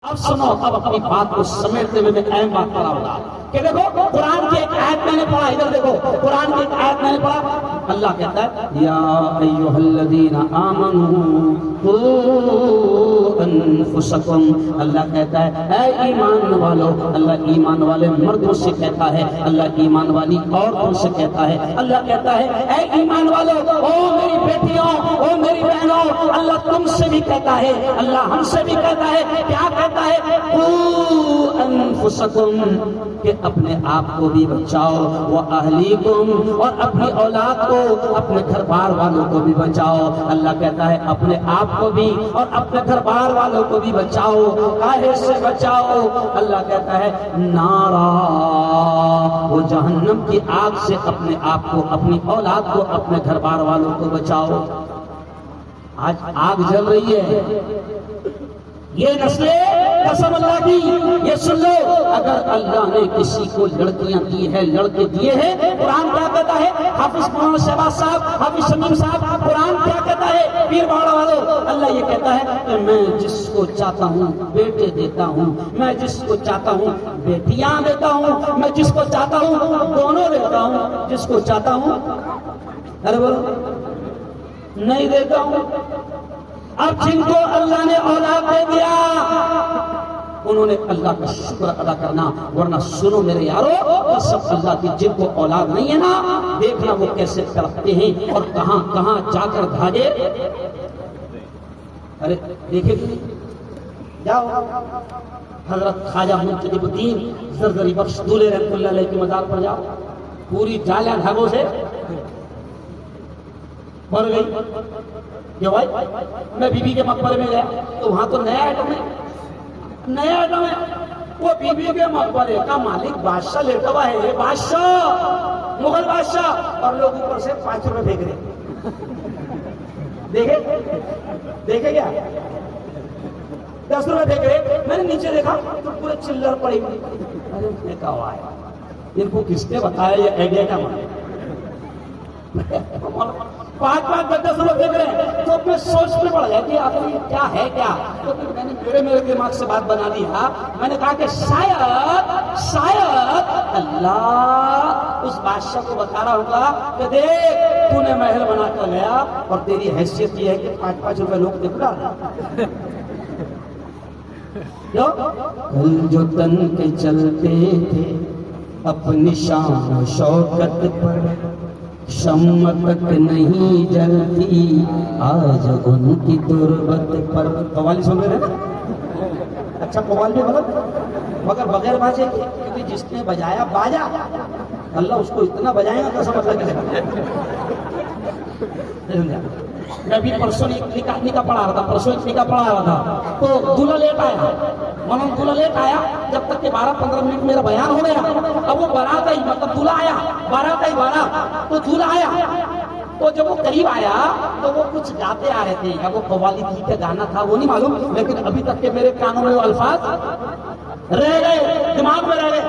اب سنو، اب اپنی بات کو سمیٹتے ہوئے میں اہم بات کر رہا ہوں کہ دیکھو قرآن کی ایک آیت میں نے پڑھا، ادھر دیکھو قرآن کی ایک آیت میں نے پڑھا، اللہ کہتا ہے یا ایھا الذین آمنوا قوا انفسکم، اللہ کہتا ہے اے ایمان والو، اللہ ایمان والے مردوں سے کہتا ہے، اللہ ایمان والی عورتوں سے کہتا ہے، اللہ کہتا ہے اے ایمان والو، او میری بیٹیوں، او میری بہنوں، اللہ تم سے بھی کہتا ہے، اللہ ہم سے بھی کہتا ہے، کیا کہتا ہے؟ قوا انفسکم، کہ اپنے آپ کو بھی بچاؤ، وَأَهْلِيكُمْ، اور اپنی اولاد کو، اپنے گھر بار والوں کو بھی بچاؤ۔ اللہ کہتا ہے اپنے آپ کو بھی اور اپنے گھر بار والوں کو بھی بچاؤ۔ کاہے سے بچاؤ؟ اللہ کہتا ہے نارا، وہ جہنم کی آگ سے اپنے آپ کو، اپنی اولاد کو، اپنے گھر بار والوں کو بچاؤ۔ آج آگ جل رہی ہے، یہ نسلیں قسم اللہ کی، یہ سن لو، اگر اللہ نے کسی کو لڑکیاں دی ہے، لڑکے دیے ہیں، قرآن کیا کہتا ہے؟ حافظ مولانا شہباز صاحب، حافظ شمیم صاحب، قرآن کیا کہتا ہے؟ پیر باڑہ والوں، اللہ یہ کہتا ہے کہ میں جس کو چاہتا ہوں بیٹے دیتا ہوں، میں جس کو چاہتا ہوں بیٹیاں دیتا ہوں، میں جس کو چاہتا ہوں دونوں دیتا ہوں، جس کو چاہتا ہوں ارے بولو نہیں دیتا ہوں۔ اب جن کو اللہ نے اولاد دے دیا انہوں نے اللہ کا شکر ادا کرنا، ورنہ سنو میرے یارو، قسم اللہ کی، جن کو اولاد نہیں ہے نا، دیکھنا وہ کیسے تڑپتے ہیں اور کہاں کہاں جا کر دھاگے، ارے دیکھے جاؤ حضرت خواجہ منتجب الدین زرزری بخش دولے رحمۃ اللہ علیہ کی مزار پر جاؤ، پوری جالیاں دھاگوں سے بھر گئی۔ کیوں بھائی؟ میں بی بی کے مقبرے میں گیا تو وہاں تو نیا آئٹم ہے، نیا آئٹم ہے، وہ بی بی کے مقبرے کا مالک بادشاہ لیٹا ہوا ہے، بادشاہ، مغل بادشاہ، اور لوگ اوپر سے 5 روپے پھینک رہے، دیکھے کیا 10 روپے پھینک رہے، میں نے نیچے دیکھا تو پورے چلر پڑی ہوئی، میں نے پھینکا ہوا ہے، ان کو کس نے بتایا یہ آئیڈیا کا مالک؟ 5-5 10 روپے پھینک رہے ہیں، تو اپنے سوچ میں پڑ گیا کہ آخر یہ کیا ہے کیا؟ تو پھر میں نے میرے دماغ سے بات بنا دیا، میں نے کہا کہ شاید اللہ اس بادشاہ کو بتا رہا ہوگا کہ دیکھ تو نے محل بنا کر گیا اور تیری حیثیت یہ ہے کہ 5-5 روپے لوگ دیکھ رہا، کل جو تن کے چلتے تھے اپنی شان و شوکت پر، شمع تک نہیں جلتی آج ان کی تربت پر۔ قوالی سن رہے ہیں؟ اچھا قوال بھی غلط مگر بغیر باجے کے، کیونکہ جس نے بجایا باجا اللہ اس کو اتنا بجائے گا قسم اللہ کی۔ میں بھی پرسوں نکاح پڑھا رہا تھا، پرسوں ایک نکاح پڑھا رہا تھا تو دولہا لیٹ آیا، مولانا دولہا لیٹ آیا، جب تک کہ 12-15 منٹ میرا بیان ہو گیا، اب وہ بارات آئی، مطلب دولہا آیا، بارات آئی، بارات تو دولہا آیا، تو جب وہ قریب آیا تو وہ کچھ گاتے آ رہے تھے، یا وہ قوالی تھی کہ گانا تھا وہ نہیں معلوم، لیکن ابھی تک کہ میرے کانوں میں وہ الفاظ رہ گئے، دماغ میں رہ گئے۔